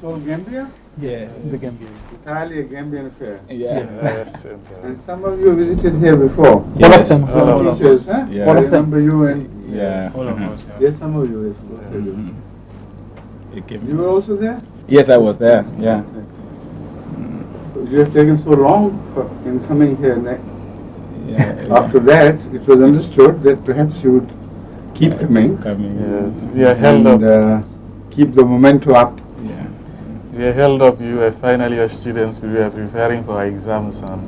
called Gambia? Yes. The Gambia. Entirely a Gambian affair. Yeah. Yes. And some of you visited here before. Yes. All of them. All of Teachers, huh? Yeah. I remember you and... Yeah. All of us. Yes, some of you. Yes. You were also there? Yes, I was there. Yeah. So you have taken so long in coming here. Yeah. After that, it was understood that perhaps you would keep coming. Yes. We are held up. And keep the momentum up. Yeah. We are held up. You are final year students. We were preparing for our exams and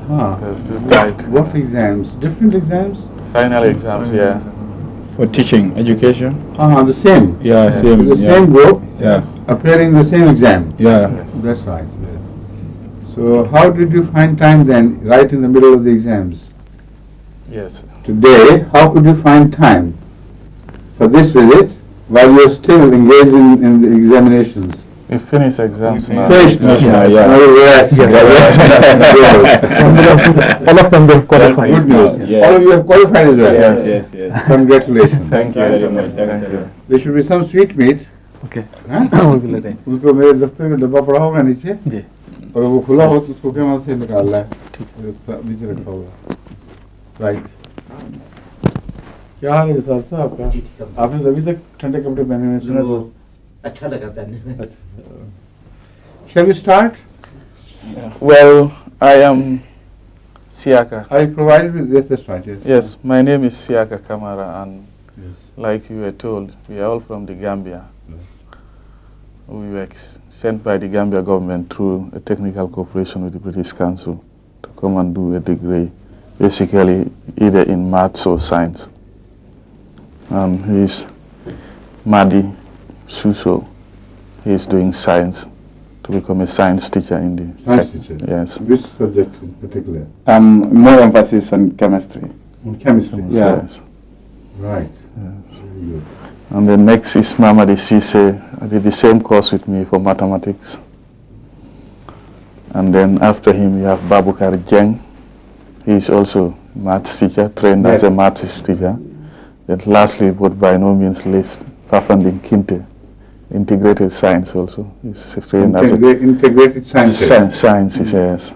it was too tight. What exams? Different exams? Final exams, yeah. For teaching, education. The same. Yeah, Yes. same. The yeah. same group Yes. appearing the same exam. Yeah. Yes. That's right. Yes. So how did you find time then, right in the middle of the exams? Yes. Today, how could you find time for this visit while you're still engaged in the examinations? We finish exams now. Finished now. Yeah, yeah. Now you're relaxed. All of them will qualify. Good news. Yes. All of you have qualified as well. Yes. Congratulations. Thank you very much. Thanks, Thank sir. you. There should be some sweet meat. Okay. हाँ? We will arrange. उसको मेरे दफ्तर में डब्बा पड़ा होगा नीचे जी. और वो खुला हो तो उसको कैमरा से निकालना है नीचे रखा होगा राइट क्या हाल है जसाद साहब आपका आपने तो अभी तक ठंडे कपड़े पहने हुए सुना तो अच्छा लगा पहनने में Shall we start? Well, I am Siaka. Are you provided with this? That's right, yes. Yes, my name is Siaka Kamara, and Yes. like you were told, we are all from the Gambia. We were sent by the Gambia government through a technical cooperation with the British Council to come and do a degree, basically either in maths or science. He is Madi Suso. He is doing science to become a science teacher in the Science teacher? Yes. Which subject in particular? More emphasis on chemistry. On chemistry. Yeah. Yes. Right. Yes. Very good. And the next is Mamadi Sise. I did the same course with me for mathematics. And then after him we have Babukar Jeng. He is also a maths teacher, trained as a maths teacher. Then lastly, but by no means least, Fafanding Kinte, integrated science also. He's trained as a Integrated science. science, yes.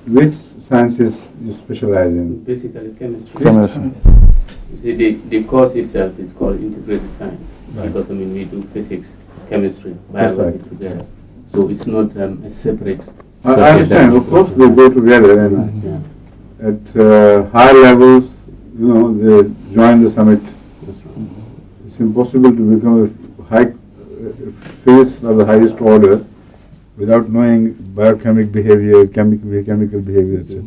Which sciences you specialize in? Basically chemistry. Chemistry. You see, the course itself is called integrated science Right. because we do physics, chemistry, biology right. together. So it's not a separate. I subject understand. that Of course, they go together, and Yeah. at high levels, they join the summit. That's right. It's impossible to become a high physicist of the highest order without knowing biochemical behavior, chemical behavior, etc.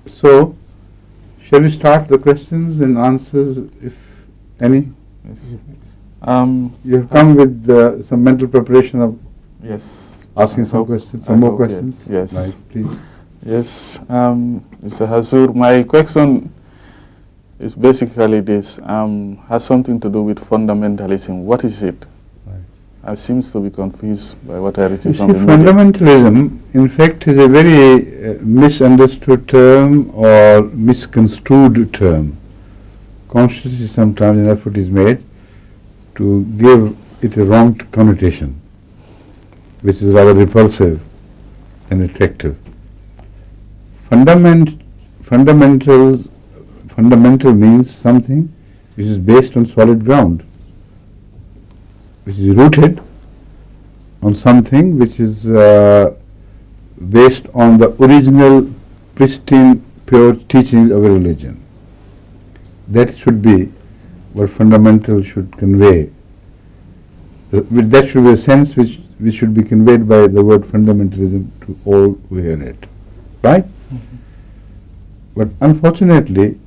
So, shall we start the questions and answers, if any? Yes. You have come with some mental preparation of Yes. asking I some hope- questions, I some more hope, questions? Yes. Right, please. Yes, Mr. Hazur, my question is basically this, has something to do with fundamentalism. What is it? Right. I seems to be confused by what I You received see, from the media. fundamentalism, in fact, is a very misunderstood term or misconstrued term. Consciously, sometimes an effort is made to give it a wrong connotation, which is rather repulsive and attractive. Fundamental means something which is based on solid ground, which is rooted on something which is based on the original, pristine, pure teachings of a religion. That should be what fundamental should convey. That should be a sense which should be conveyed by the word fundamentalism to all who hear it. Right? Mm-hmm. But unfortunately,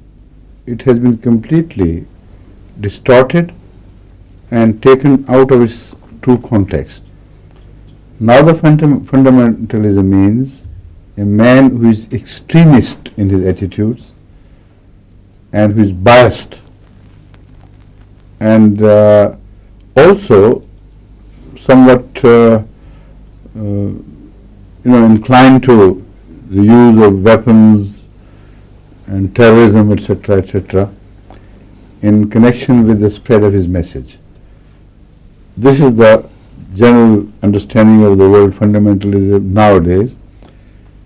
it has been completely distorted and taken out of its true context. Now the fundamentalism means a man who is extremist in his attitudes and who is biased and also somewhat inclined to the use of weapons and terrorism, etc., etc., in connection with the spread of his message. This is the general understanding of the word fundamentalism nowadays,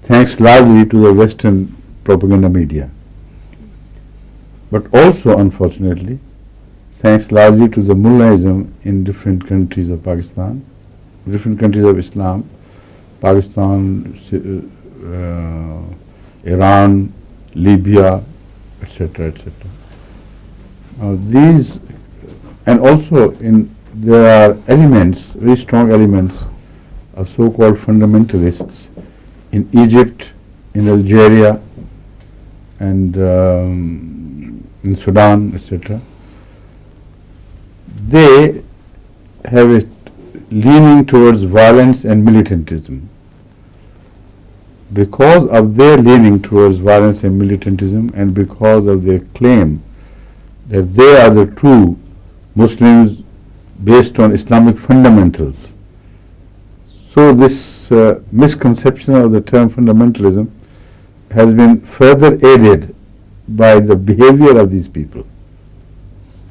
thanks largely to the Western propaganda media. But also, unfortunately, thanks largely to the Mullaism in different countries of Pakistan, different countries of Islam, Pakistan, Iran, Libya, etc., etc. These, and also there are elements, very strong elements of so-called fundamentalists in Egypt, in Algeria, and in Sudan, etc. They have a leaning towards violence and militantism. Because of their leaning towards violence and militantism, and because of their claim that they are the true Muslims based on Islamic fundamentals, so this misconception of the term fundamentalism has been further aided by the behavior of these people.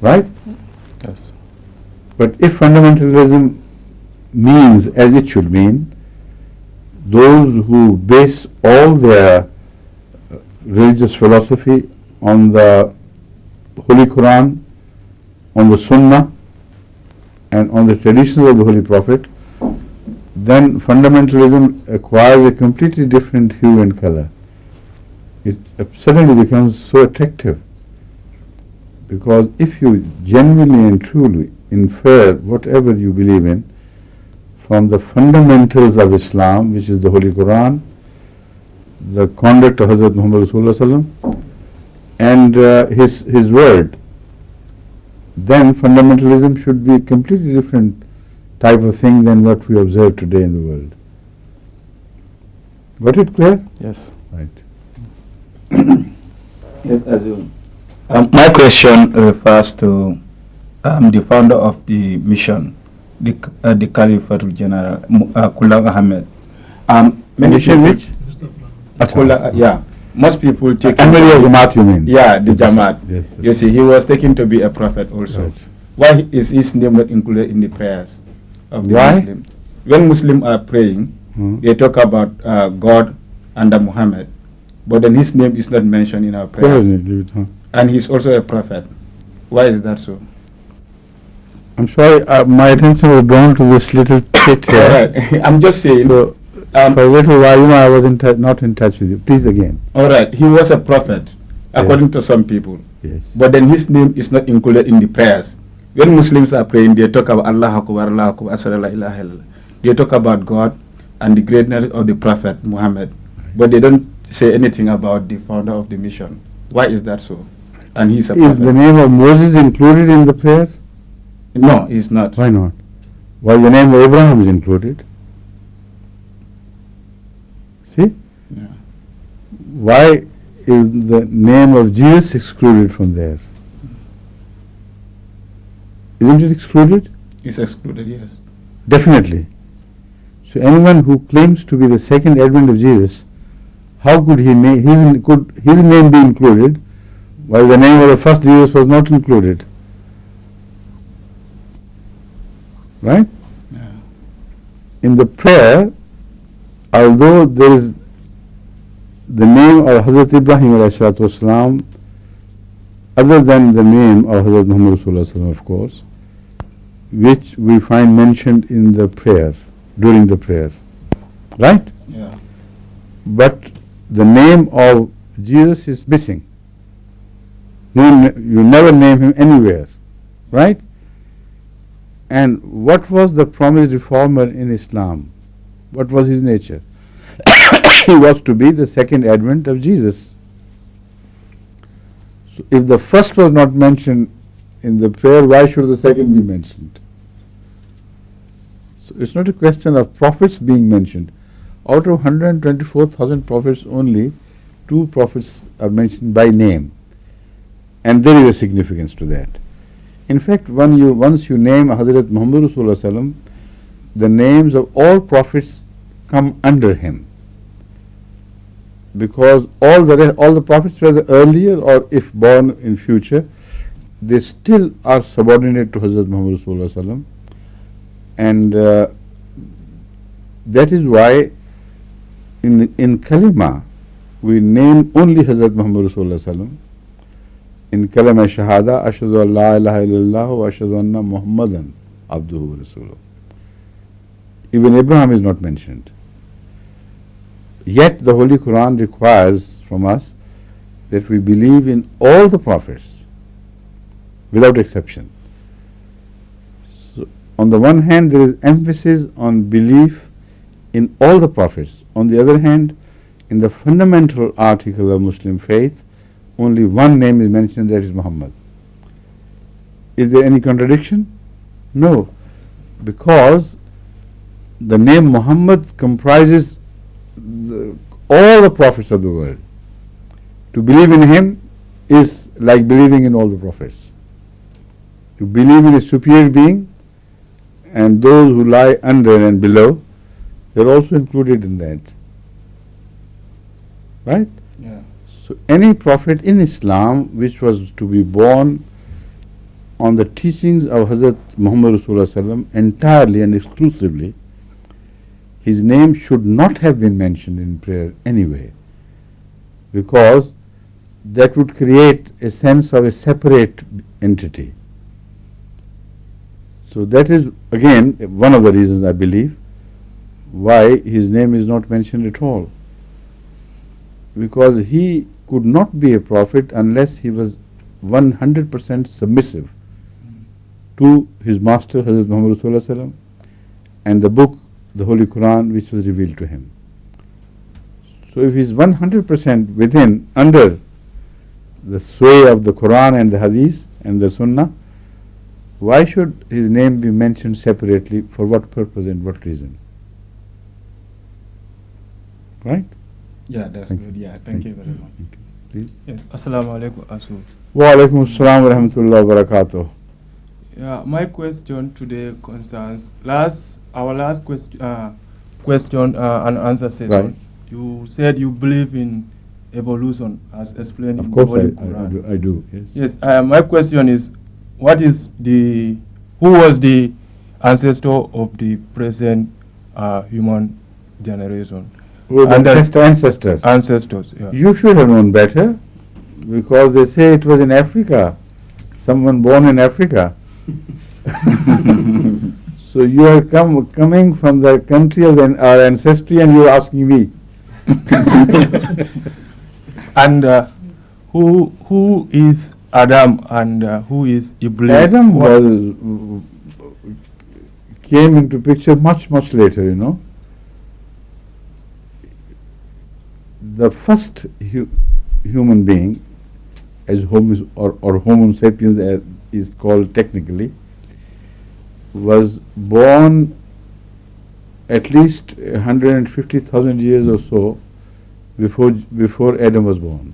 Right? Yes. But if fundamentalism means as it should mean, those who base all their religious philosophy on the Holy Quran, on the Sunnah, and on the traditions of the Holy Prophet, then fundamentalism acquires a completely different hue and color. It suddenly becomes so attractive, because if you genuinely and truly infer whatever you believe in from the fundamentals of Islam, which is the Holy Quran, the conduct of Hazrat Muhammad Rasulullah Sallam, and his word, then fundamentalism should be a completely different type of thing than what we observe today in the world. Got it clear? Yes. Right. Yes, Azul. My question refers to the founder of the mission, the Caliphate General, Qullah Ahmed. Many Mission people, which? Qullah, yeah. Most people take Ahmadiyya Jamaat, you mean? Yeah, the Jamaat. Yes, yes. You see, he was taken to be a prophet also. Right. Why is his name not included in the prayers of the Why? Muslim? When Muslims are praying, they talk about God under Muhammad, but then his name is not mentioned in our prayers. And he's also a prophet. Why is that so? I'm sorry, my attention was drawn to this little chit here. Alright, I'm just saying. So, for a little while, I was not in touch with you. Please again. Alright, he was a prophet, according to some people. Yes. But then his name is not included in the prayers. When Muslims are praying, they talk about Allah Akbar, Allah Akbar, Ashhadu an la ilaha illallah. They talk about God and the greatness of the Prophet Muhammad. But they don't say anything about the founder of the mission. Why is that so? And he's a Is prophet. the name of Moses included in the prayer? No, he's not. Why not? Why the name of Abraham is included? See? Yeah. Why is the name of Jesus excluded from there? Isn't it excluded? He's excluded, yes. Definitely. So anyone who claims to be the second advent of Jesus, how could his name be included while the name of the first Jesus was not included? Right? Yeah. In the prayer, although there is the name of Hazrat Ibrahim alayhi salatu wasalam, other than the name of Hazrat Muhammad Rasulullah sallam, of course, which we find mentioned in the prayer, during the prayer. Right? Yeah. But the name of Jesus is missing. You never name him anywhere. Right? And what was the promised reformer in Islam? What was his nature? He was to be the second advent of Jesus. So if the first was not mentioned in the prayer, why should the second be mentioned? So it's not a question of prophets being mentioned. Out of 124,000 prophets, only 2 prophets are mentioned by name. And there is a significance to that. In fact, once you name Hazrat Muhammad Rasulullah Sallam, the names of all prophets come under him. Because all the prophets, whether earlier or if born in future, they still are subordinate to Hazrat Muhammad Rasulullah Sallam. And that is why in Kalima we name only Hazrat Muhammad Rasulullah Sallam. In Kalima Shahada, Ashhadu an la ilaha illallah wa ashhadu anna Muhammadan abduhu wa rasuluh. Even Abraham is not mentioned. Yet the Holy Quran requires from us that we believe in all the prophets without exception. So on the one hand, there is emphasis on belief in all the prophets. On the other hand, in the fundamental article of Muslim faith, only one name is mentioned, that is Muhammad. Is there any contradiction? No, because the name Muhammad comprises all the prophets of the world. To believe in him is like believing in all the prophets. To believe in a superior being and those who lie under and below, they are also included in that. Right? Yeah. So any prophet in Islam which was to be born on the teachings of Hazrat Muhammad Rasulullah Sallam entirely and exclusively, his name should not have been mentioned in prayer anyway, because that would create a sense of a separate entity. So that is again one of the reasons, I believe, why his name is not mentioned at all. Because he could not be a prophet unless he was 100% submissive to his master Hazrat Muhammad Rasulullah Sallam and the book, the Holy Quran, which was revealed to him. So if he is 100% within, under the sway of the Quran and the Hadith and the Sunnah, why should his name be mentioned separately? For what purpose and what reason? Right? Yeah, that's Thank good. you. Yeah, thank you very much. Please. Yes, Assalamu alaikum, Asu. Wa alaikum assalam wa rahmatullahi wa barakatuh. Yeah, my question today concerns our last question and answer session. Right. You said you believe in evolution as explained Of in the course Holy I Quran. do, yes. Yes, my question is, who was the ancestor of the present human generation? Who the And ancestors? Ancestors, yeah. You should have known better, because they say it was in Africa, someone born in Africa. So you are coming from the country of our ancestry and you are asking me. And who is Adam and who is Iblis? Adam came into picture much later, you know. The first human being, as Homo sapiens is called technically, was born at least 150,000 years or so before Adam was born.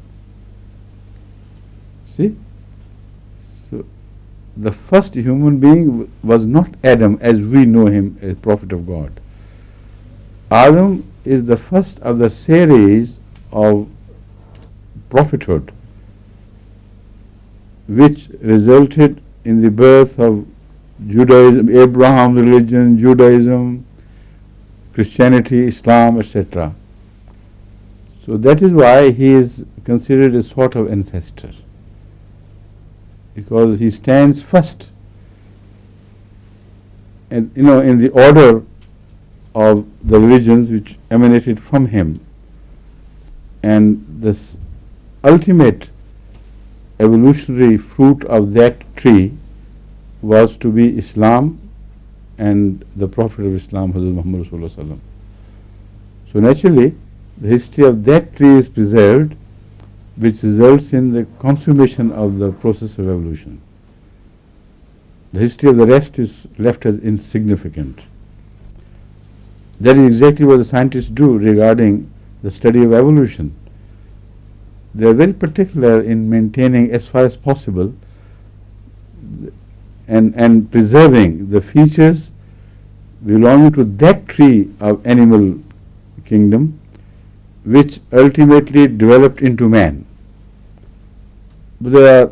See? So the first human being was not Adam as we know him, a prophet of God. Adam is the first of the series of prophethood which resulted in the birth of Judaism, Abraham's religion, Judaism, Christianity, Islam, etc. So that is why he is considered a sort of ancestor, because he stands first, and in the order of the religions which emanated from him, and this ultimate evolutionary fruit of that tree was to be Islam and the Prophet of Islam, Hazrat Muhammad Rasulullah Sallam. So naturally, the history of that tree is preserved, which results in the consummation of the process of evolution. The history of the rest is left as insignificant. That is exactly what the scientists do regarding the study of evolution. They are very particular in maintaining, as far as possible, and preserving the features belonging to that tree of animal kingdom which ultimately developed into man. But there are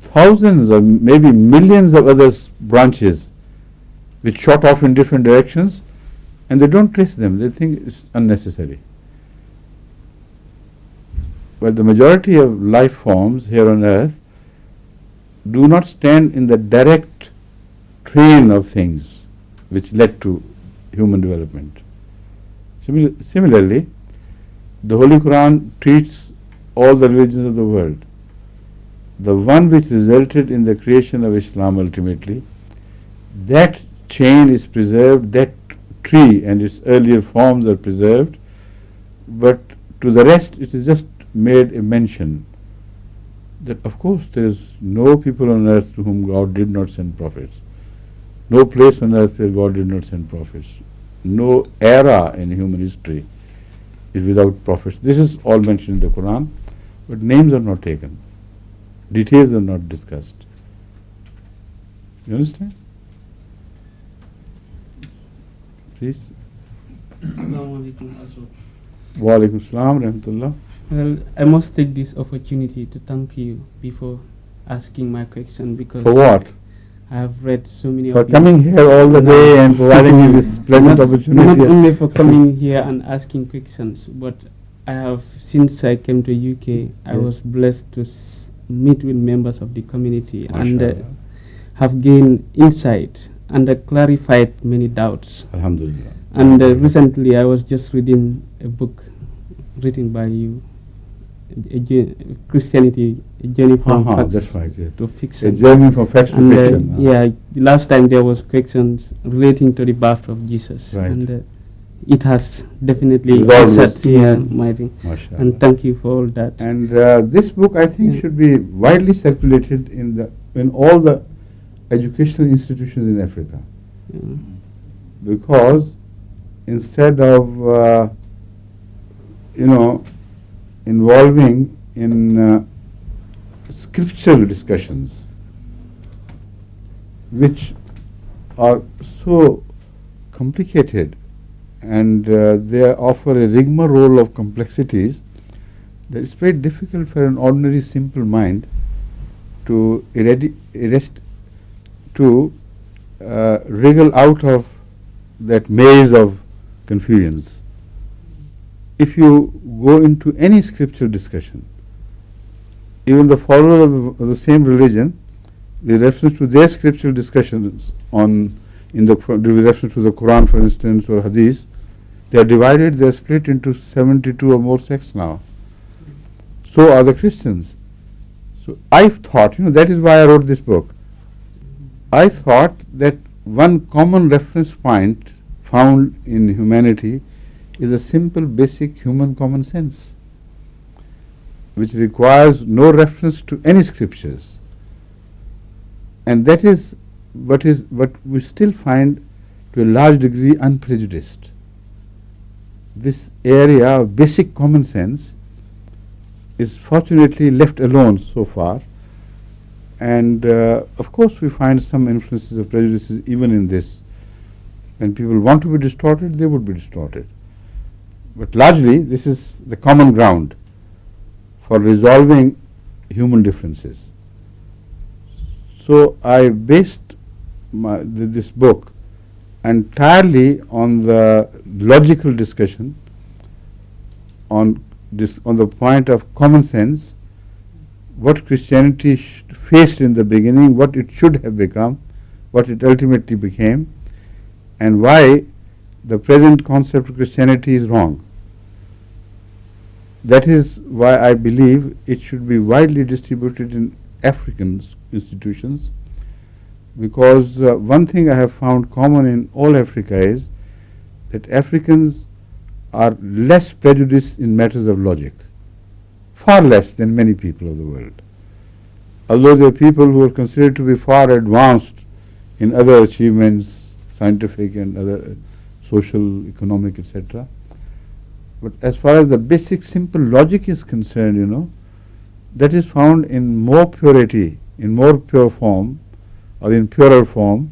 thousands or maybe millions of other branches which shot off in different directions, and they don't trace them. They think it's unnecessary. But the majority of life forms here on earth do not stand in the direct train of things which led to human development. Similarly, the Holy Quran treats all the religions of the world. The one which resulted in the creation of Islam ultimately, that chain is preserved, that tree and its earlier forms are preserved, but to the rest it is just made a mention that of course there is no people on earth to whom God did not send prophets, no place on earth where God did not send prophets, no era in human history is without prophets. This is all mentioned in the Quran, but names are not taken, details are not discussed. You understand? Please. Assalamu alaikum. Wa alaikum assalam rahmatullah. Well, I must take this opportunity to thank you before asking my question, because For what? I have read so many For of coming here all the day and providing me this pleasant not opportunity. only for coming here and asking questions, but I have, since I came to UK, I Yes. was blessed to meet with members of the community and MashaAllah. have gained insight and clarified many doubts. Alhamdulillah. And recently I was just reading a book written by you, Christianity, a journey from facts That's right, yes. to A fiction. journey from facts to And fiction. yeah, the last time there was questions relating to the birth of Jesus, Right. and it has definitely Resolved answered this. my thing. MashaAllah. And thank you for all that. And this book, I think, Yeah. should be widely circulated in all the educational institutions in Africa, Yeah. because instead of involving in scriptural discussions, which are so complicated and they offer a rigmarole of complexities, that it's very difficult for an ordinary simple mind to wriggle out of that maze of confusions. If you go into any scriptural discussion, even the followers of the same religion, with reference to their scriptural discussions with reference to the Quran, for instance, or Hadith, they are divided, they are split into 72 or more sects now. So are the Christians. So I thought, that is why I wrote this book. I thought that one common reference point found in humanity is a simple, basic human common sense, which requires no reference to any scriptures. And that is what we still find to a large degree unprejudiced. This area of basic common sense is fortunately left alone so far, and of course we find some influences of prejudices even in this. When people want to be distorted, they would be distorted. But largely this is the common ground for resolving human differences. So I based this book entirely on the logical discussion on the point of common sense, what Christianity faced in the beginning, what it should have become, what it ultimately became, and why the present concept of Christianity is wrong. That is why I believe it should be widely distributed in African institutions, because one thing I have found common in all Africa is that Africans are less prejudiced in matters of logic, far less than many people of the world. Although there are people who are considered to be far advanced in other achievements, scientific and other social, economic, etc. But as far as the basic simple logic is concerned, that is found in more purity, in more pure form, or in purer form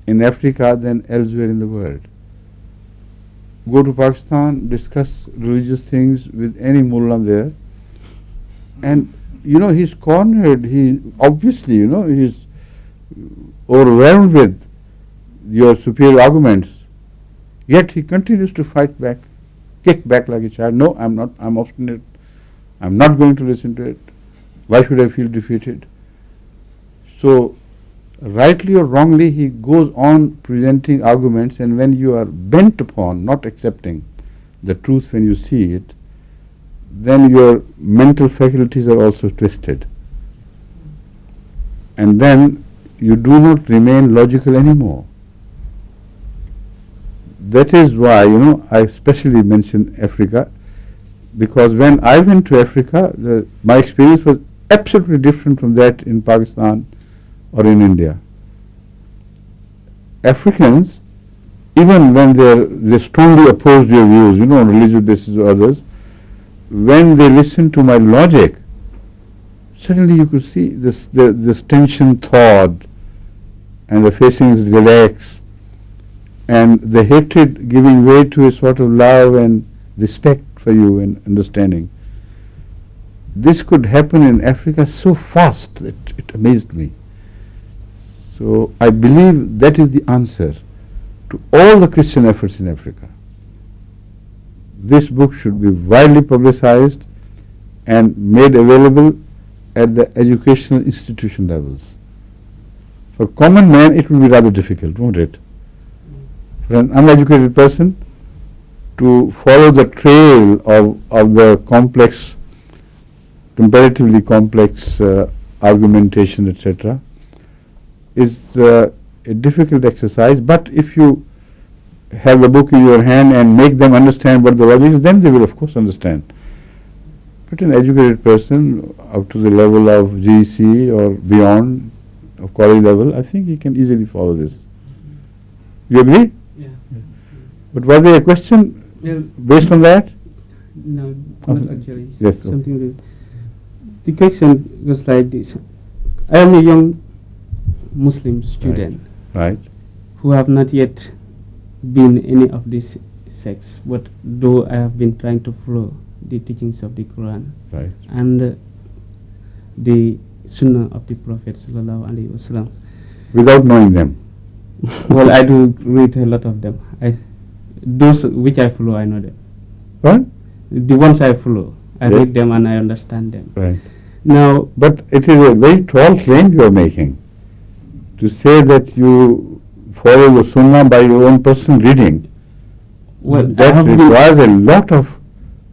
in Africa than elsewhere in the world. Go to Pakistan, discuss religious things with any mullah there, and he's cornered. He obviously, he's overwhelmed with your superior arguments, yet he continues to fight back, kick back like a child. No, I'm not, I'm obstinate, I'm not going to listen to it. Why should I feel defeated? So, rightly or wrongly, he goes on presenting arguments, and when you are bent upon not accepting the truth when you see it, then your mental faculties are also twisted. And then you do not remain logical anymore. That is why, I especially mention Africa, because when I went to Africa, my experience was absolutely different from that in Pakistan or in India. Africans, even when they strongly oppose your views, on religious basis or others, when they listen to my logic, suddenly you could see this tension thawed, and the facings relax, and the hatred giving way to a sort of love and respect for you and understanding. This could happen in Africa so fast that it amazed me. So I believe that is the answer to all the Christian efforts in Africa. This book should be widely publicized and made available at the educational institution levels. For common man, it will be rather difficult, won't it? For an uneducated person to follow the trail of the complex, comparatively complex argumentation, etc., is a difficult exercise. But if you have the book in your hand and make them understand what the logic is, then they will of course understand. But an educated person up to the level of GEC or beyond, of college level, I think he can easily follow this. You agree? Yeah. But was there a question Well, based on that? no, not actually. Yes, okay. Something like the question was like this. I am a young Muslim student Right. who have not yet been any of these sects, but though I have been trying to follow the teachings of the Quran Right. and the Sunnah of the Prophet sallallahu alaihi wasallam. Without knowing them. Well, I do read a lot of them. Those which I follow, I know them. What? The ones I follow, I Yes. read them and I understand them. Right. Now, But it is a very tall claim you are making, to say that you follow the Sunnah by your own personal reading. well, I That have been, requires a lot of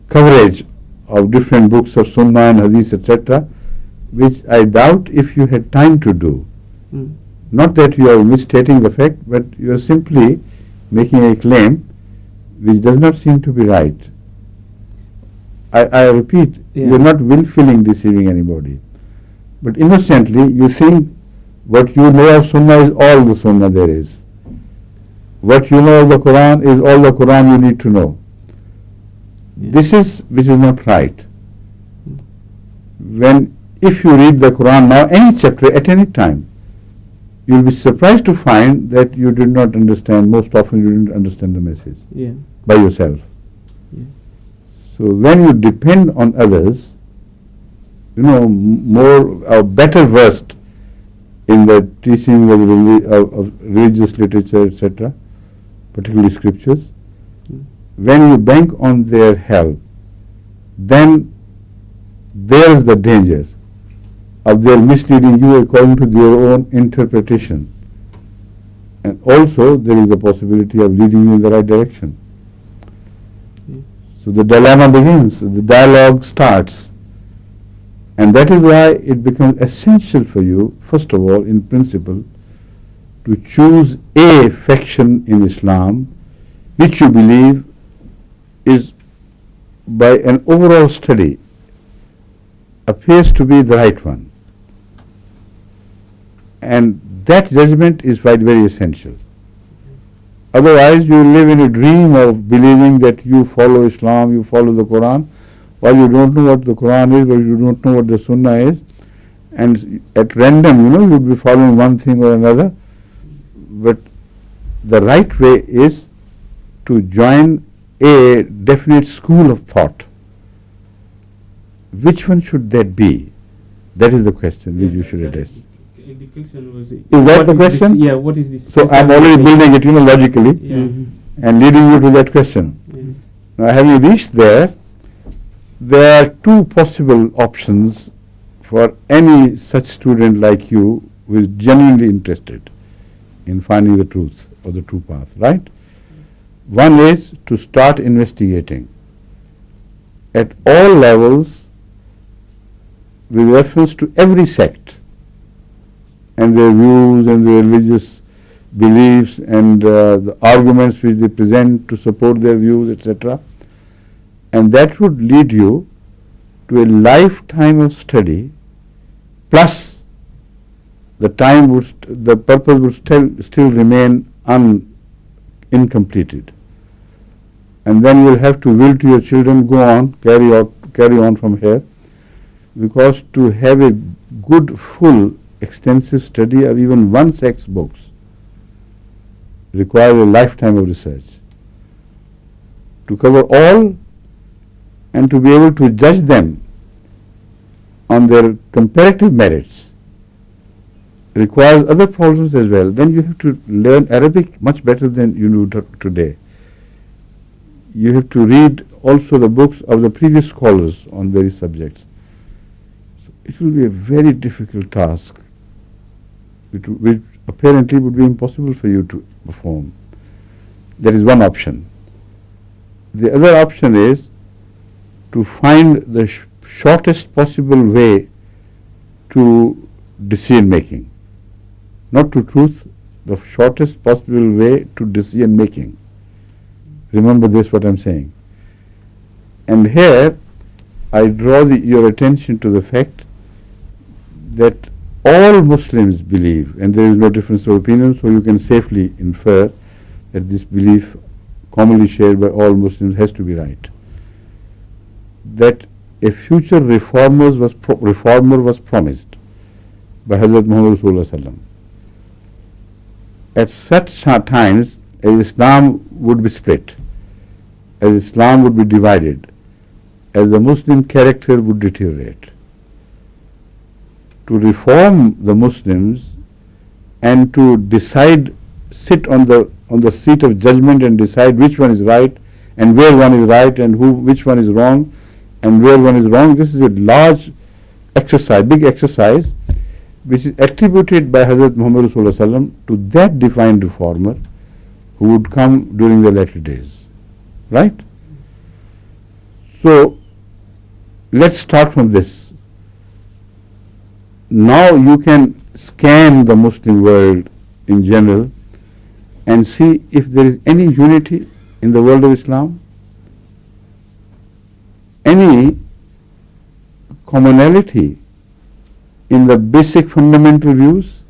coverage of different books of Sunnah and Hadith, etc., which I doubt if you had time to do. Mm. Not that you are misstating the fact, but you are simply making a claim which does not seem to be right. I repeat, Yeah. you are not willfully deceiving anybody. But innocently, you think what you know of Sunnah is all the Sunnah there is. What you know of the Quran is all the Quran you need to know. Yeah. This is which is not right. If you read the Quran now, any chapter at any time, you will be surprised to find that you did not understand, most often you didn't understand the message yeah, by yourself. Yeah. So when you depend on others, more or better versed in the teaching of religious literature, etc., particularly scriptures, when you bank on their help, then there is the danger of their misleading you according to their own interpretation. And also there is the possibility of leading you in the right direction. So the dilemma begins, the dialogue starts. And that is why it becomes essential for you, first of all, in principle, to choose a faction in Islam which you believe is, by an overall study, appears to be the right one. And that judgment is very essential. Otherwise, you live in a dream of believing that you follow Islam, you follow the Quran, while you don't know what the Quran is, or you don't know what the Sunnah is, and at random, you'll be following one thing or another. But the right way is to join a definite school of thought. Which one should that be? That is the question which you should address. The question was. Is that the question? Yeah. What is this? So I'm already building it, logically, Yeah. and leading you to that question. Yeah. Now, having reached there, there are two possible options for any such student like you who is genuinely interested in finding the truth or the true path, right? One is to start investigating at all levels with reference to every sect and their views and their religious beliefs and the arguments which they present to support their views, etc. And that would lead you to a lifetime of study, plus the time would the purpose would still remain incompleted. And then you will have to will to your children, go on, carry on from here, because to have a good, full, extensive study of even one sect's books requires a lifetime of research. To cover all and to be able to judge them on their comparative merits requires other problems as well. Then you have to learn Arabic much better than you do today. You have to read also the books of the previous scholars on various subjects. So it will be a very difficult task, which apparently would be impossible for you to perform. That is one option. The other option is to find the shortest possible way to decision making. Not to truth, the shortest possible way to decision making. Remember this, what I'm saying. And here I draw your attention to the fact that all Muslims believe, and there is no difference of opinion, so you can safely infer that this belief commonly shared by all Muslims has to be right, that a future reformer was promised by Hazrat Muhammad Rasulullah Sallam. At such times, as Islam would be split, as Islam would be divided, as the Muslim character would deteriorate. To reform the Muslims and to decide, sit on the seat of judgment and decide which one is right and where one is right and which one is wrong and where one is wrong, this is a large exercise, big exercise, which is attributed by Hazrat Muhammad Rasulullah Sallam to that divine reformer who would come during the latter days. Right? So, let's start from this. Now you can scan the Muslim world in general and see if there is any unity in the world of Islam, any commonality in the basic fundamental views.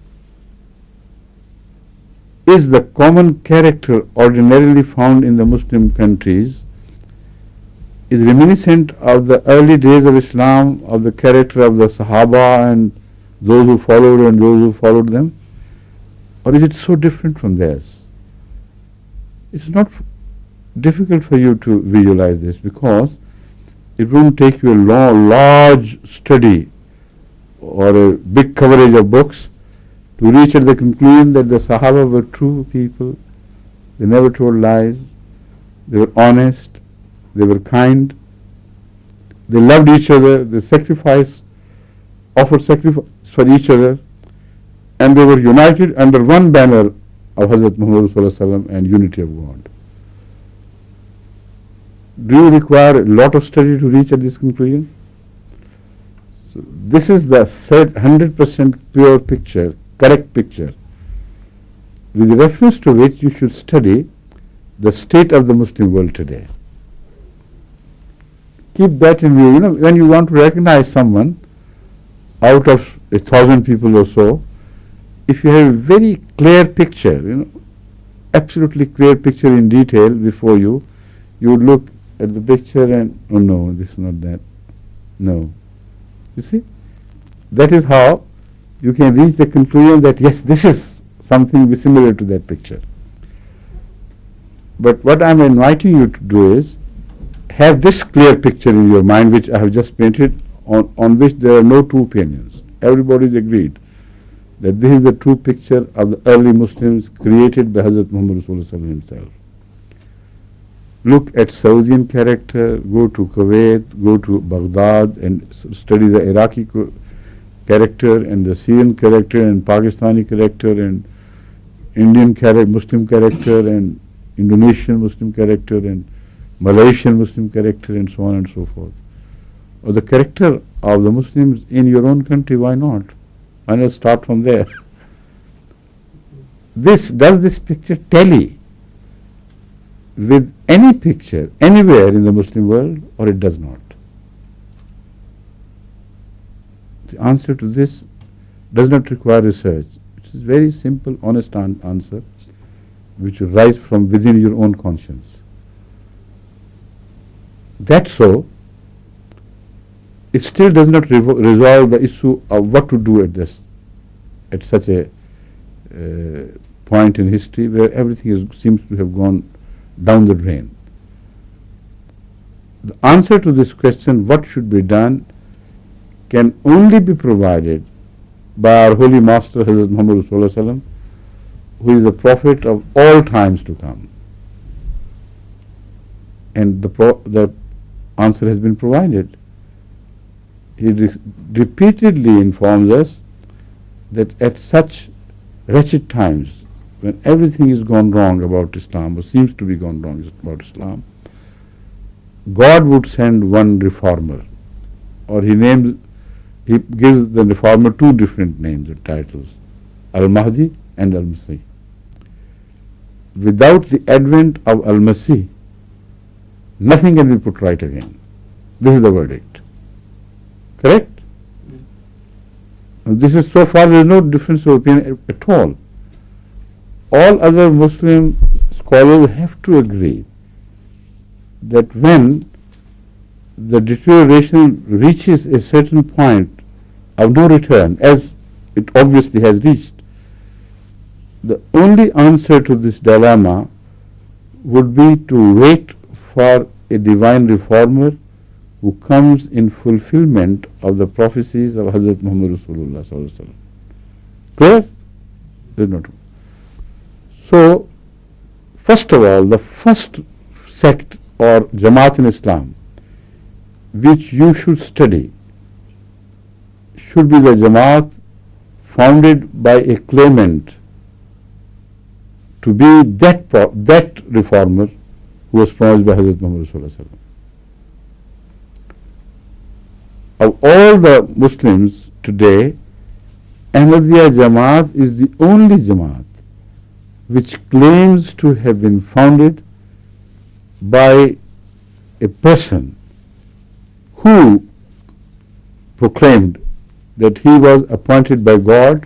Is the common character ordinarily found in the Muslim countries is reminiscent of the early days of Islam, of the character of the Sahaba and those who followed them? Or is it so different from theirs? It's not difficult for you to visualize this, because it won't take you a large study or a big coverage of books to reach at the conclusion that the Sahaba were true people. They never told lies. They were honest. They were kind. They loved each other. They offered sacrifice for each other, and they were united under one banner of Hazrat Muhammad Sallallahu Alaihi Wasallam and unity of God. Do you require a lot of study to reach at this conclusion? So this is the 100% pure picture, correct picture, with reference to which you should study the state of the Muslim world today. Keep that in view. When you want to recognize someone out of 1,000 people or so, if you have a very clear picture, absolutely clear picture in detail before you, you would look at the picture and, oh no, this is not that. No. You see? That is how you can reach the conclusion that yes, this is something similar to that picture. But what I am inviting you to do is have this clear picture in your mind, which I have just painted, on which there are no two opinions. Everybody is agreed that this is the true picture of the early Muslims created by Hazrat Muhammad Rasulullah himself. Look at Saudian character, go to Kuwait, go to Baghdad and study the Iraqi character and the Syrian character and Pakistani character and Indian Muslim character and Indonesian Muslim character and Malaysian Muslim character and so on and so forth. Or the character of the Muslims in your own country, why not? Why not start from there? Does this picture tally with any picture anywhere in the Muslim world, or it does not? The answer to this does not require research. It is very simple, honest answer, which will rise from within your own conscience. That's so. It still does not resolve the issue of what to do at such a point in history where everything seems to have gone down the drain. The answer to this question, what should be done, can only be provided by our Holy Master Hazrat Muhammad Rasulullah, who is the Prophet of all times to come. And the answer has been provided. He repeatedly informs us that at such wretched times, when everything is gone wrong about Islam, or seems to be gone wrong about Islam, God would send one reformer, or he gives the reformer two different names and titles, Al-Mahdi and Al-Masih. Without the advent of Al-Masih, nothing can be put right again. This is the verdict. Correct? This is, so far there is no difference of opinion at all. All other Muslim scholars have to agree that when the deterioration reaches a certain point of no return, as it obviously has reached, the only answer to this dilemma would be to wait for a divine reformer who comes in fulfillment of the prophecies of Hazrat Muhammad Rasulullah sallallahu alaihi wasallam. Clear? There is no trouble. So, first of all, the first sect or Jamaat in Islam which you should study should be the Jamaat founded by a claimant to be that reformer who was promised by Hazrat Muhammad Rasulullah sallallahu alaihi wasallam. Of all the Muslims today, Ahmadiyya Jamaat is the only Jamaat which claims to have been founded by a person who proclaimed that he was appointed by God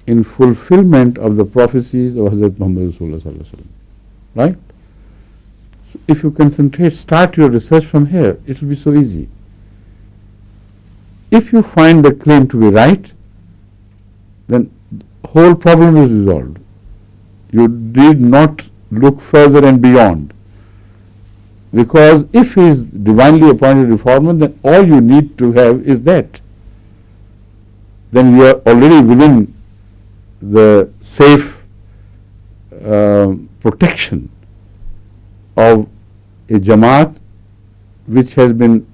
in fulfillment of the prophecies of Hazrat Muhammad Rasulullah sallallahu alaihi wasallam. Right? So if you concentrate, start your research from here, it will be so easy. If you find the claim to be right, then the whole problem is resolved. You need not look further and beyond. Because if he is divinely appointed reformer, then all you need to have is that. Then you are already within the safe protection of a Jamaat which has been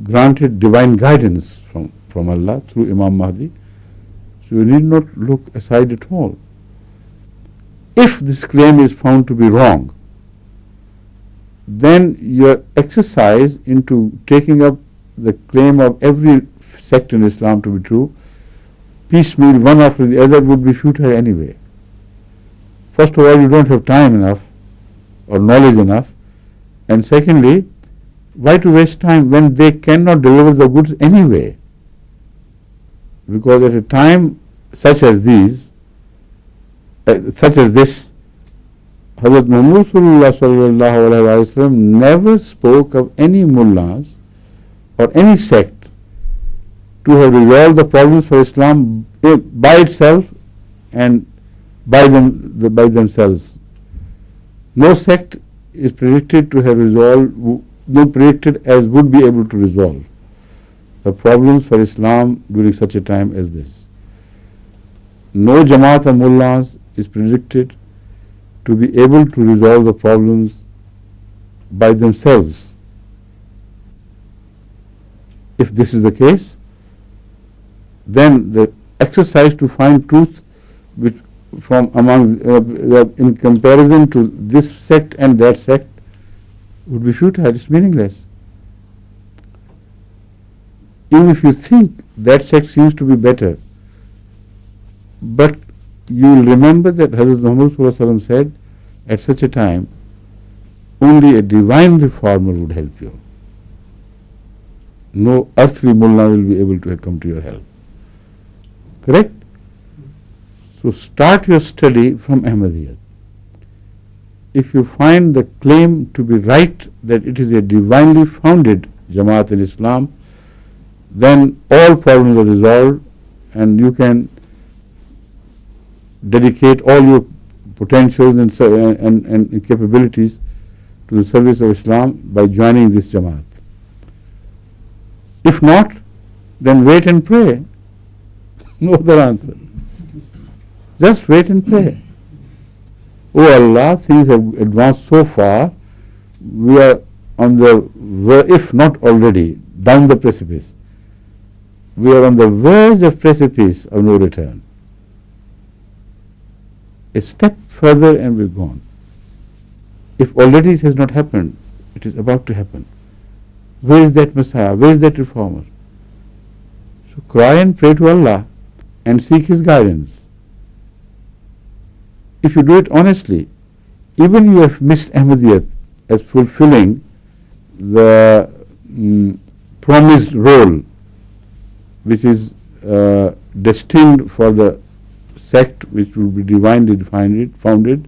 granted divine guidance from Allah through Imam Mahdi. So you need not look aside at all. If this claim is found to be wrong, then your exercise into taking up the claim of every sect in Islam to be true, piecemeal one after the other, would be futile anyway. First of all, you don't have time enough or knowledge enough, and secondly, why to waste time when they cannot deliver the goods anyway? Because at a time such as this, Hazrat Muhammad sallallahu alaihi wasallam never spoke of any mullahs or any sect to have resolved the problems for Islam by itself and by themselves. No sect is predicted to have resolved, no predicted as would be able to resolve. the problems for Islam during such a time as this. No Jamaat of Mullahs is predicted to be able to resolve the problems by themselves. If this is the case, then the exercise to find truth which from among in comparison to this sect and that sect would be futile, it's meaningless. Even if you think that sect seems to be better, but you will remember that Hazrat Muhammad Sallallahu Alaihi Wasallam said at such a time, only a divine reformer would help you. No earthly mullah will be able to come to your help. Correct? So start your study from Ahmadiyyat. If you find the claim to be right, that it is a divinely founded Jamaat in Islam, then all problems are resolved and you can dedicate all your potentials and capabilities to the service of Islam by joining this Jamaat. If not, then wait and pray. No other answer. Just wait and pray. Oh Allah, things have advanced so far, we are on the, if not already, down the precipice. We are on the verge of precipice of no return. A step further and we're gone. If already it has not happened, it is about to happen. Where is that Messiah? Where is that reformer? So cry and pray to Allah and seek His guidance. If you do it honestly, even you have missed Ahmadiyyat as fulfilling the promised role which is destined for the sect which will be divinely founded,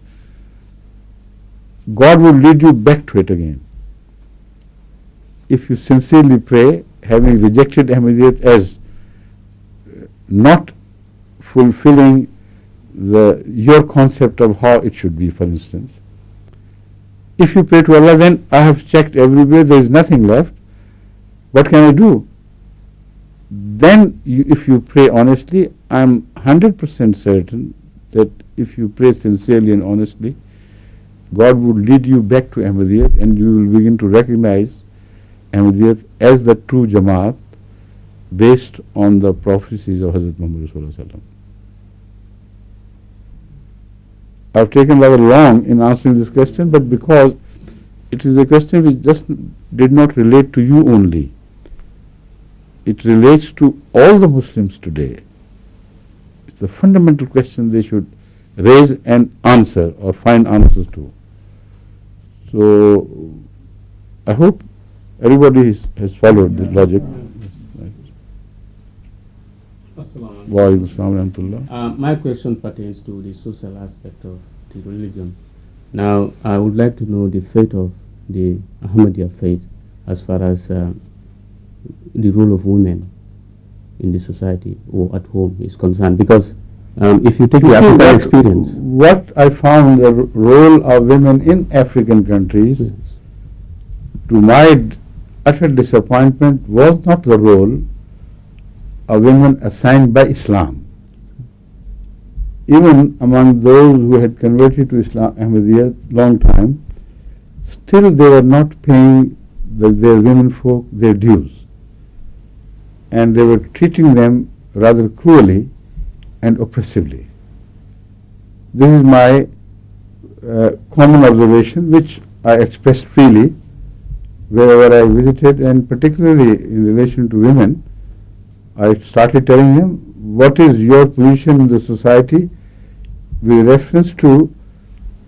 God will lead you back to it again. If you sincerely pray, having rejected Ahmadiyyat as not fulfilling your concept of how it should be, for instance. If you pray to Allah, then I have checked everywhere, there is nothing left. What can I do? Then if you pray honestly, I am 100% certain that if you pray sincerely and honestly, God will lead you back to Ahmadiyyat and you will begin to recognize Ahmadiyyat as the true Jamaat based on the prophecies of Hazrat Muhammad Sallallahu Alaihi Wasallam. I have taken rather long in answering this question, but because it is a question which just did not relate to you only. It relates to all the Muslims today. It's the fundamental question they should raise and answer or find answers to. So I hope everybody has followed this logic. Wa alaikum assalam wa rahmatullah. My question pertains to the social aspect of the religion. Now, I would like to know the fate of the Ahmadiyya faith as far as the role of women in the society or at home is concerned. Because if you take the African experience... What I found the role of women in African countries, to my utter disappointment, was not the role of women assigned by Islam. Even among those who had converted to Islam, Ahmadiyya, long time, still they were not paying their women folk their dues. And they were treating them rather cruelly and oppressively. This is my common observation, which I expressed freely wherever I visited, and particularly in relation to women. I started telling them, what is your position in the society with reference to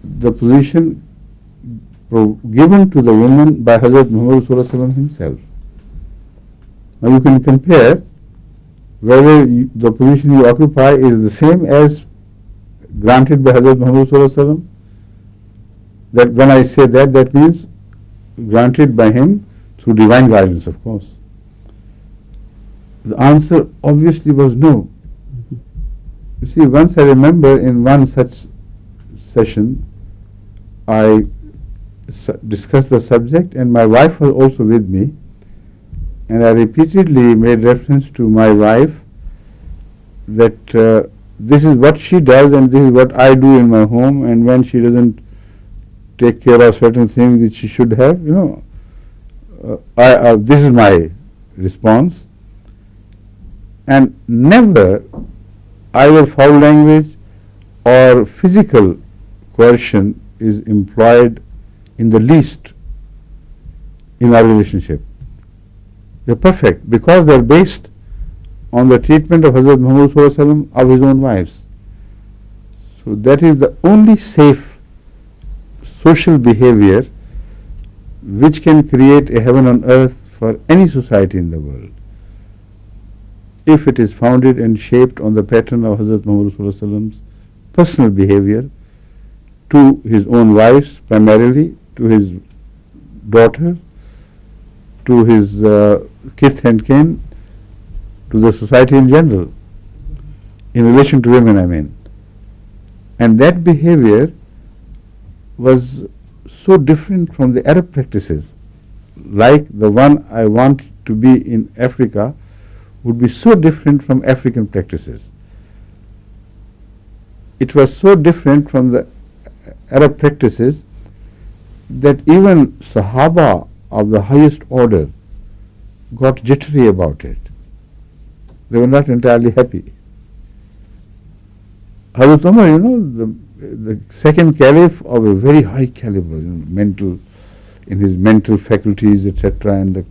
the position given to the women by Hazrat Muhammad Sallallahu Alaihi Wasallam himself. Now you can compare whether the position you occupy is the same as granted by Hazrat Muhammad Sallallahu Alaihi Wasallam. That when I say that, that means granted by him through divine guidance, of course. The answer obviously was no. You see, once I remember in one such session, I discussed the subject and my wife was also with me, and I repeatedly made reference to my wife that this is what she does and this is what I do in my home, and when she doesn't take care of certain things which she should have, this is my response. And never either foul language or physical coercion is employed in the least in our relationship. They're perfect because they're based on the treatment of Hazrat Muhammad Sallallahu Alaihi Wasallam of his own wives. So that is the only safe social behavior which can create a heaven on earth for any society in the world, if it is founded and shaped on the pattern of Hazrat Muhammad Sallallahu Alaihi Wasallam's personal behavior to his own wives primarily, to his daughter, to his kith and kin, to the society in general, in relation to women, I mean. And that behavior was so different from the Arab practices, like the one I want to be in Africa would be so different from African practices. It was so different from the Arab practices that even Sahaba of the highest order got jittery about it. They were not entirely happy. Hazrat Umar, the second caliph of a very high caliber, in his mental faculties, etc., and the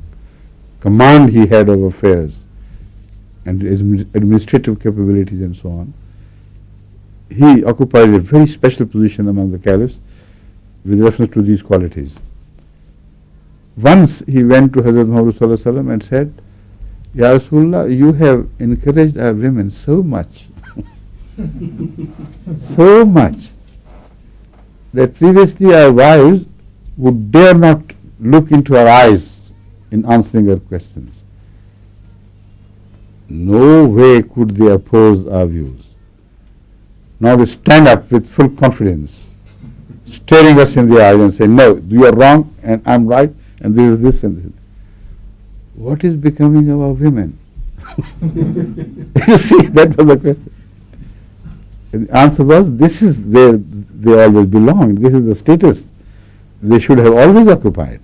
command he had of affairs, and his administrative capabilities and so on, he occupies a very special position among the caliphs with reference to these qualities. Once he went to Hazrat Muhammad Sallallahu Alaihi Wasallam and said, Ya Rasulullah, you have encouraged our women so much, so much, that previously our wives would dare not look into our eyes in answering our questions. No way could they oppose our views. Now they stand up with full confidence, staring us in the eyes and say, no, you are wrong and I'm right, and this is this and this. What is becoming of our women? You see, that was the question. And the answer was, this is where they always belong. This is the status they should have always occupied.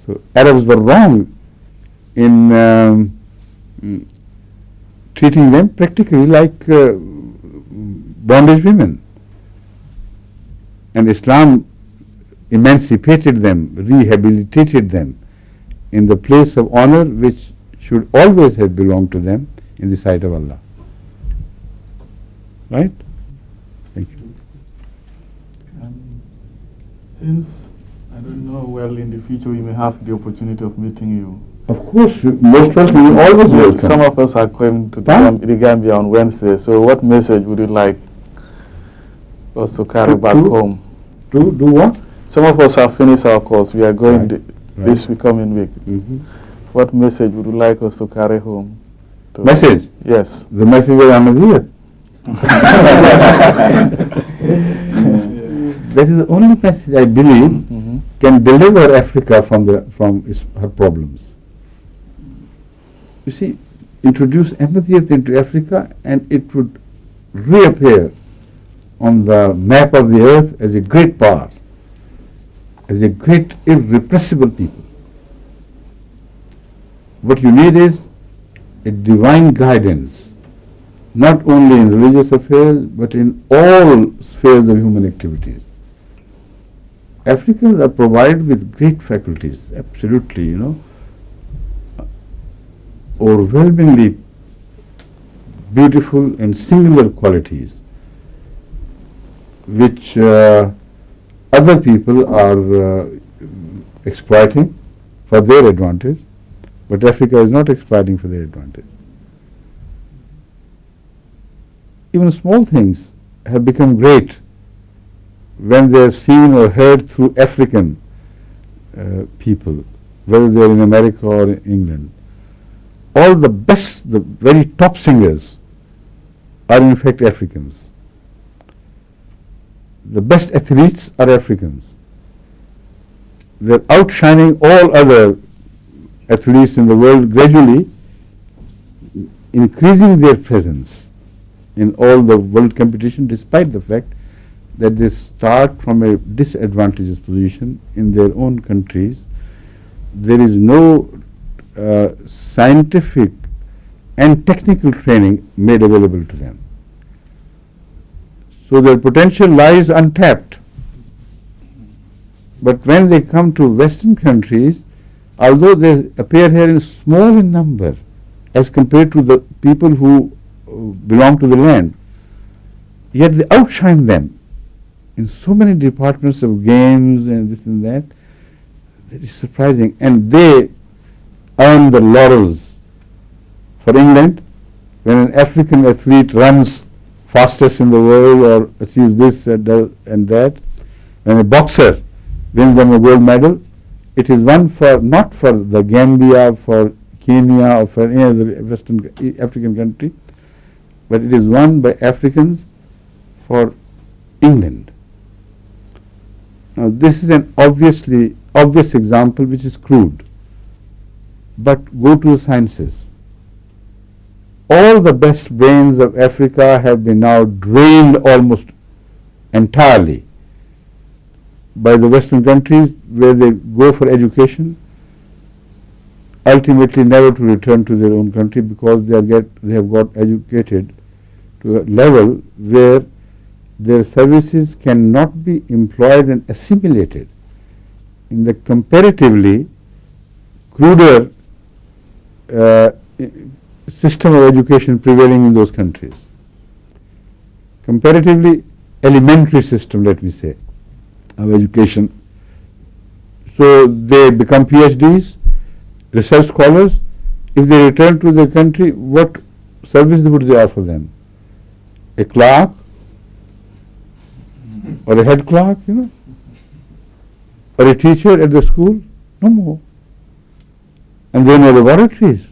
So Arabs were wrong in treating them practically like bondage women. And Islam emancipated them, rehabilitated them in the place of honor which should always have belonged to them in the sight of Allah. Right? Thank you. Since, I don't know, well, in the future we may have the opportunity of meeting you. Of course, most welcome, you always welcome. Some of us are coming to the Gambia on Wednesday, so what message would you like us to carry back home? Do what? Some of us have finished our course. We are going this coming week. Mm-hmm. What message would you like us to carry home? Message? Yes. The message of Ahmadiyyat. That is the only message I believe can deliver Africa from her problems. You see, introduce Ahmadiyyat into Africa and it would reappear on the map of the earth as a great power, as a great irrepressible people. What you need is a divine guidance, not only in religious affairs but in all spheres of human activities. Africans are provided with great faculties, absolutely, overwhelmingly beautiful and singular qualities which other people are exploiting for their advantage, but Africa is not exploiting for their advantage. Even small things have become great when they are seen or heard through African people, whether they are in America or in England. All the best, the very top singers are in fact Africans. The best athletes are Africans. They are outshining all other athletes in the world, gradually increasing their presence in all the world competition, despite the fact that they start from a disadvantageous position in their own countries. There is no scientific and technical training made available to them. So their potential lies untapped. But when they come to Western countries, although they appear here in small in number as compared to the people who belong to the land, yet they outshine them in so many departments of games and this and that. That is surprising. And they earn the laurels. For England, when an African athlete runs fastest in the world or achieves this and that, when a boxer wins them a gold medal, it is won for not for the Gambia, for Kenya, or for any other Western African country, but it is won by Africans for England. Now this is an obvious example which is crude, but go to the sciences. All the best brains of Africa have been now drained almost entirely by the Western countries, where they go for education, ultimately never to return to their own country, because they have got educated to a level where their services cannot be employed and assimilated in the comparatively cruder system of education prevailing in those countries. Comparatively elementary system, let me say, of education. So they become PhDs, research scholars. If they return to their country, what service would they offer them? A clerk or a head clerk, or a teacher at the school? No more. And there are no laboratories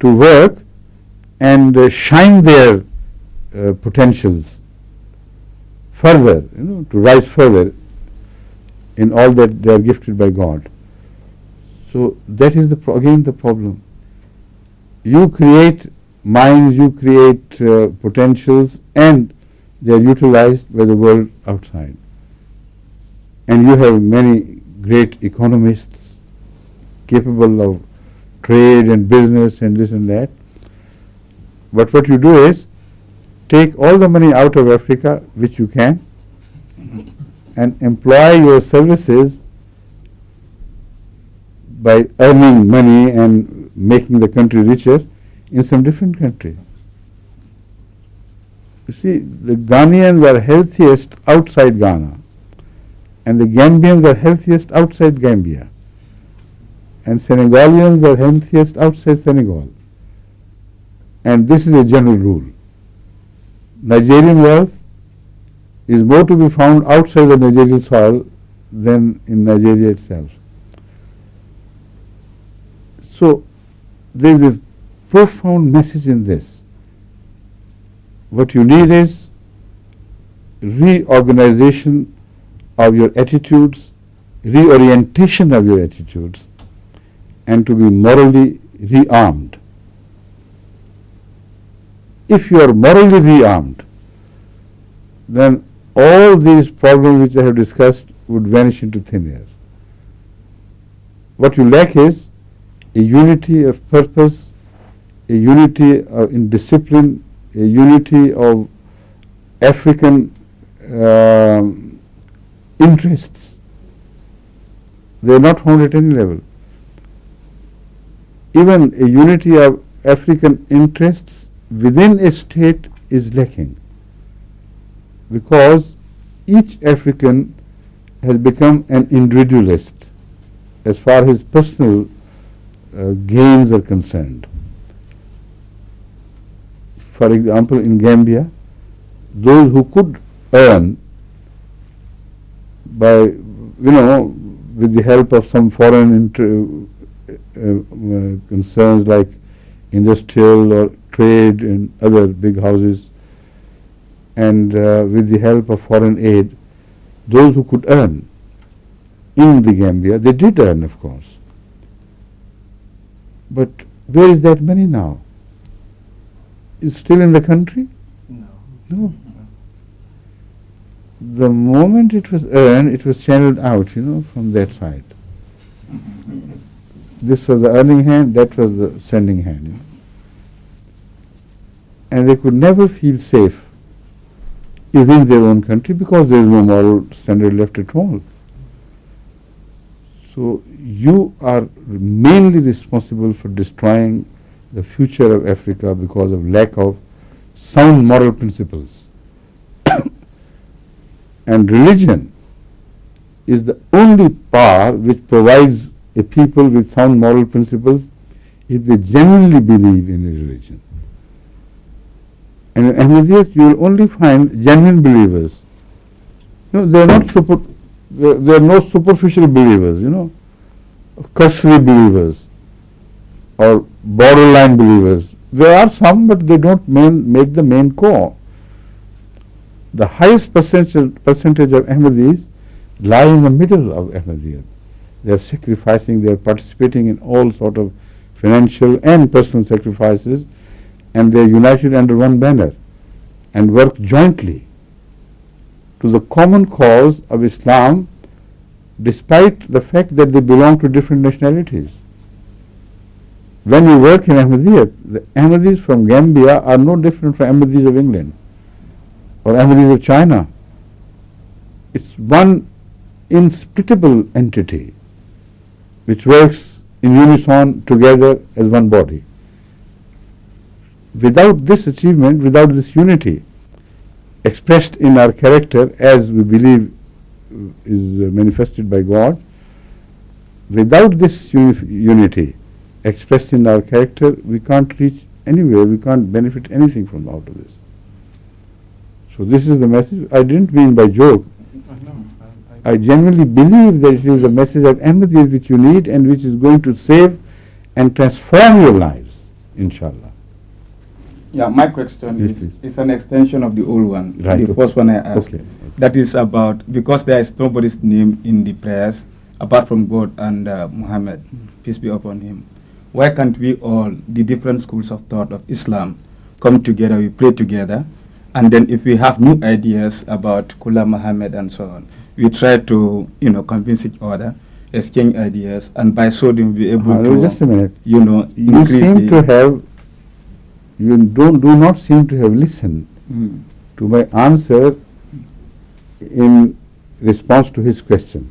to work and shine their potentials further, to rise further in all that they are gifted by God. So that is again the problem. You create minds, you create potentials, and they are utilized by the world outside. And you have many great economists capable of trade and business and this and that. But what you do is take all the money out of Africa which you can and employ your services by earning money and making the country richer in some different country. You see, the Ghanaians are healthiest outside Ghana, and the Gambians are healthiest outside Gambia, and Senegalians are healthiest outside Senegal. And this is a general rule. Nigerian wealth is more to be found outside the Nigerian soil than in Nigeria itself. So there is a profound message in this. What you need is reorganization of your attitudes, reorientation of your attitudes, and to be morally rearmed. If you are morally rearmed, then all these problems which I have discussed would vanish into thin air. What you lack is a unity of purpose, a unity in discipline, a unity of African interests. They are not found at any level. Even a unity of African interests within a state is lacking, because each African has become an individualist as far as his personal gains are concerned. For example, in Gambia, those who could earn by, with the help of some foreign concerns like industrial or trade and other big houses, and with the help of foreign aid, those who could earn in the Gambia, they did earn, of course. But where is that money now? Is it still in the country? No. No. The moment it was earned, it was channeled out, from that side. This was the earning hand, that was the sending hand. And they could never feel safe within their own country because there is no moral standard left at all. So you are mainly responsible for destroying the future of Africa because of lack of sound moral principles. And religion is the only power which provides a people with sound moral principles if they genuinely believe in a religion. And in Ahmadiyyat you will only find genuine believers. They are not they are no superficial believers, cursory believers or borderline believers. There are some, but they don't make the main core. The highest percentage of Ahmadis lie in the middle of Ahmadiyyat. They are sacrificing, they are participating in all sort of financial and personal sacrifices, and they are united under one banner and work jointly to the common cause of Islam, despite the fact that they belong to different nationalities. When you work in Ahmadiyyat, the Ahmadis from Gambia are no different from Ahmadis of England or Ahmadis of China. It's one insplittable entity which works in unison together as one body. Without this achievement, without this unity expressed in our character as we believe is manifested by God, without this unity expressed in our character, we can't reach anywhere, we can't benefit anything from out of this. So this is the message. I didn't mean by joke. I genuinely believe that it is the message of Ahmadiyya which you need and which is going to save and transform your lives, inshallah. Yeah, my question is an extension of the old one, right, the first one I asked. Okay. That is about, because there is nobody's name in the prayers apart from God and Muhammad, peace be upon him. Why can't we all, the different schools of thought of Islam, come together, we pray together, and then if we have new ideas about Kula Muhammad and so on, we try to, convince each other, exchange ideas, and by so doing we able to, just a minute. Increase You do not seem to have listened to my answer in response to his question,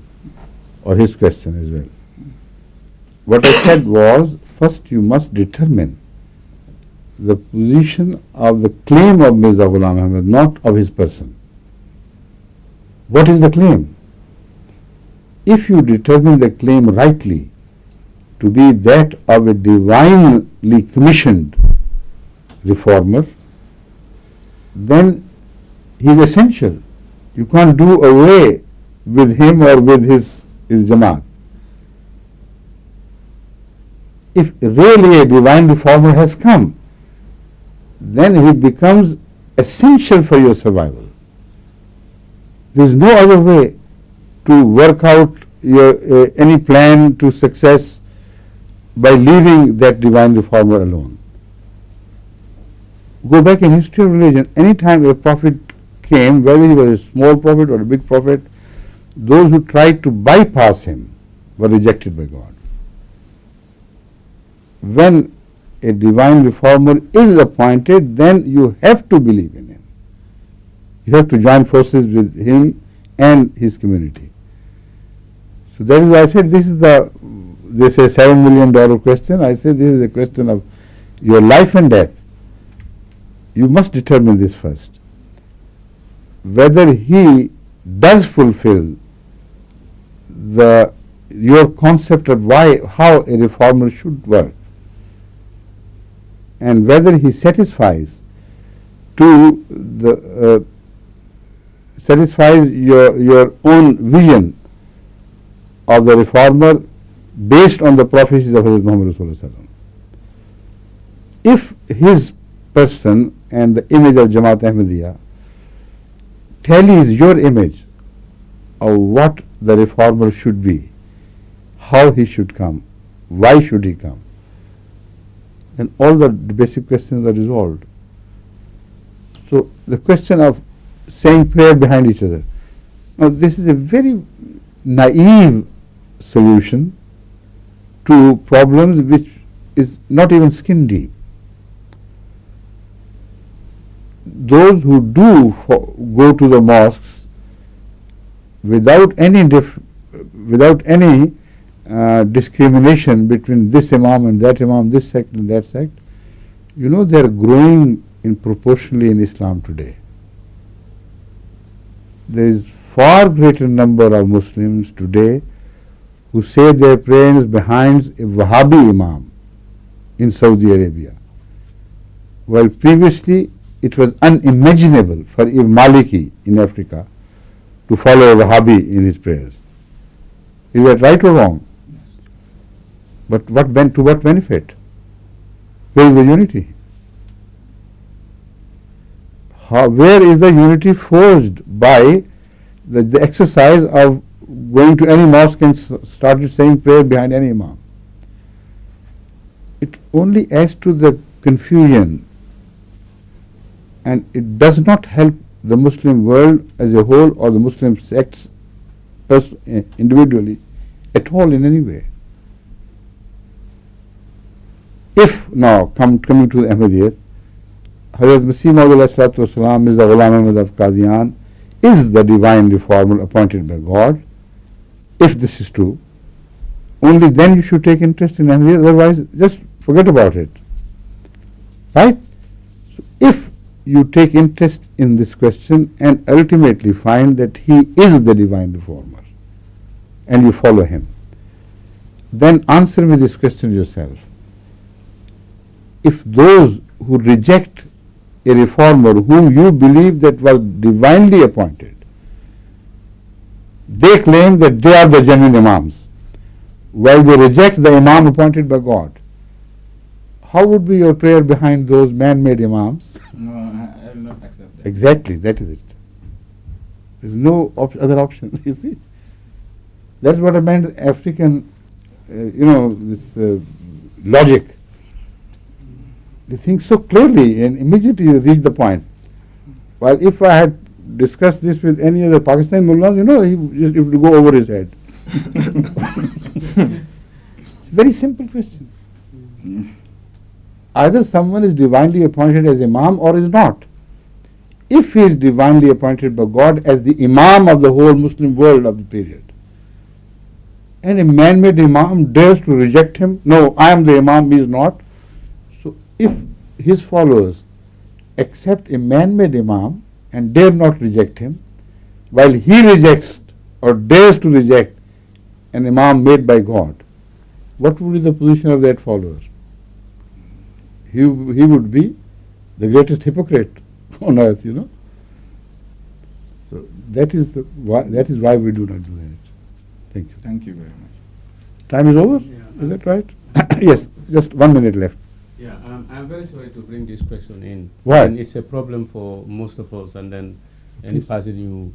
or his question as well. What I said was, first you must determine the position of the claim of Mirza Ghulam Ahmad, not of his person. What is the claim? If you determine the claim rightly to be that of a divinely commissioned reformer, then he is essential. You can't do away with him or with his Jamaat. If really a divine reformer has come, then he becomes essential for your survival. There is no other way to work out your any plan to success by leaving that divine reformer alone. Go back in history of religion, any time a prophet came, whether he was a small prophet or a big prophet, those who tried to bypass him were rejected by God. When a divine reformer is appointed, then you have to believe in him. You have to join forces with him and his community. So that is why I said this is they say $7 million question. I say this is a question of your life and death. You must determine this first. Whether he does fulfill your concept of how a reformer should work, and whether he satisfies your own vision of the reformer based on the prophecies of Hazrat Muhammad Rasulullah. If his person and the image of Jamaat Ahmadiyya tallies your image of what the reformer should be, how he should come, why should he come, and all the basic questions are resolved. So the question of saying prayer behind each other, now this is a very naive solution to problems which is not even skin deep. Those who do go to the mosques without any discrimination between this imam and that imam, this sect and that sect, you know, they are growing in proportionally in Islam today. There is far greater number of Muslims today who say their prayers behind a Wahhabi imam in Saudi Arabia, while previously it was unimaginable for a Maliki in Africa to follow a Wahhabi in his prayers. Is that right or wrong? But to what benefit? Where is the unity? Where is the unity forged by the exercise of going to any mosque and started saying prayer behind any imam? It only adds to the confusion, and it does not help the Muslim world as a whole or the Muslim sects individually at all in any way. If now coming to the Ahmadiyyat, Hazrat Masih Maud is the Ghulam Ahmad of Qadian, is the divine reformer appointed by God. If this is true, only then you should take interest in Ahmadiyyat, otherwise just forget about it. Right? So if you take interest in this question and ultimately find that he is the divine reformer and you follow him, then answer me this question yourself. If those who reject a reformer whom you believe that was divinely appointed, they claim that they are the genuine imams, while they reject the imam appointed by God, how would be your prayer behind those man-made imams? No, I will not accept that. Exactly, that is it. There is no other option, you see. That's what I meant, African, this logic. They think so clearly and immediately reach the point. While if I had discussed this with any other Pakistani mullah, he would go over his head. It's a very simple question. Either someone is divinely appointed as imam or is not. If he is divinely appointed by God as the imam of the whole Muslim world of the period, and a man-made imam dares to reject him, no, I am the imam, he is not. So if his followers accept a man-made imam and dare not reject him, while he rejects or dares to reject an imam made by God, what would be the position of that follower? He would be the greatest hypocrite on earth, So that is why we do not do that. Thank you. Thank you very much. Time is over? Is that right? Yes, just 1 minute left. Yeah, I'm very sorry to bring this question in. Why? And it's a problem for most of us, and then any person you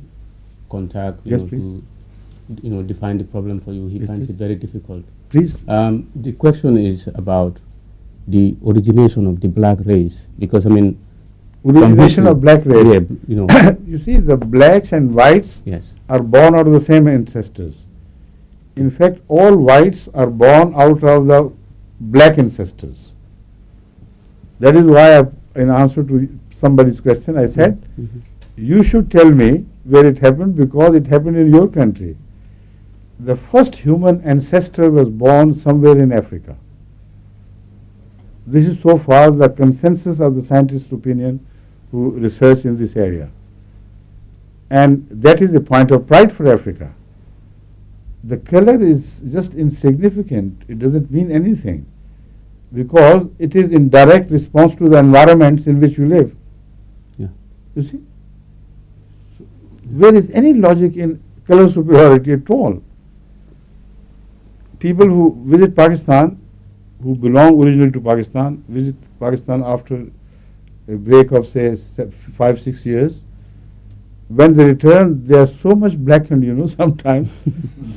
contact, Yes, to please. define the problem for you, he Yes, finds please. it very difficult. Please. The question is about the origination of the black race, because from Origination history- of black race. Yeah, You see, the blacks and whites yes, are born out of the same ancestors. In fact, all whites are born out of the black ancestors. That is why, in answer to somebody's question, I said, you should tell me where it happened, because it happened in your country. The first human ancestor was born somewhere in Africa. This is so far the consensus of the scientists' opinion who research in this area. And that is a point of pride for Africa. The color is just insignificant. It doesn't mean anything, because it is in direct response to the environments in which you live. yeah. You see? So where is any logic in color superiority at all? People who visit Pakistan, who belong originally to Pakistan, visit Pakistan after a break of say 5-6 years. When they return, they are so much blackened, sometimes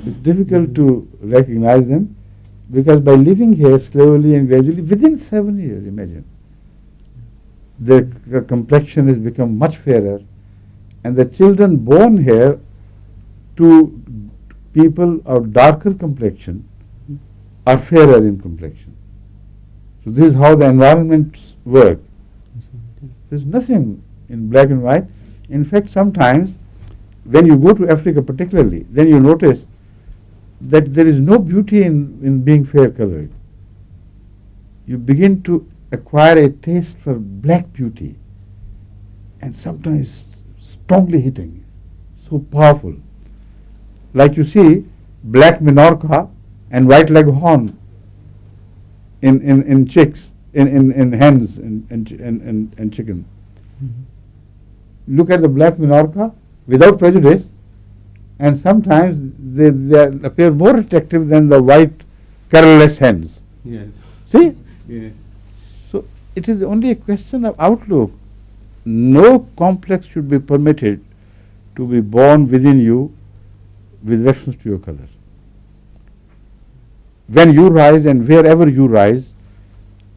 it's difficult to recognize them. Because by living here slowly and gradually, within 7 years, imagine, the complexion has become much fairer, and the children born here to people of darker complexion are fairer in complexion. So this is how the environments work. There's nothing in black and white. In fact, sometimes when you go to Africa particularly, then you notice that there is no beauty in being fair colored. You begin to acquire a taste for black beauty, and sometimes strongly hitting, so powerful. Like you see black Minorca and white leghorn in chicks, in hens and chicken. Look at the black Minorca without prejudice, and sometimes they appear more attractive than the white colorless hens. Yes. See? Yes. So it is only a question of outlook. No complex should be permitted to be born within you with reference to your color. When you rise and wherever you rise,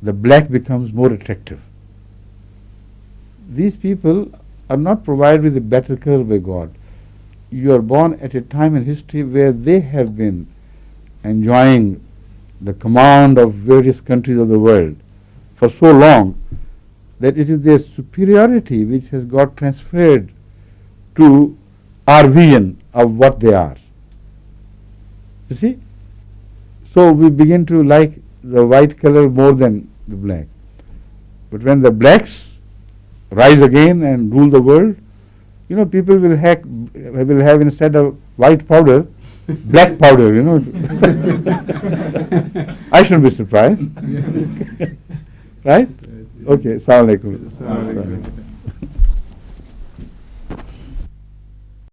the black becomes more attractive. These people are not provided with a better color by God. You are born at a time in history where they have been enjoying the command of various countries of the world for so long that it is their superiority which has got transferred to our vision of what they are. You see? So we begin to like the white color more than the black. But when the blacks rise again and rule the world, you know, people will have instead of white powder, black powder, you know. I shouldn't be surprised. Right? Okay, Assalamu alaikum. Assalamu alaikum.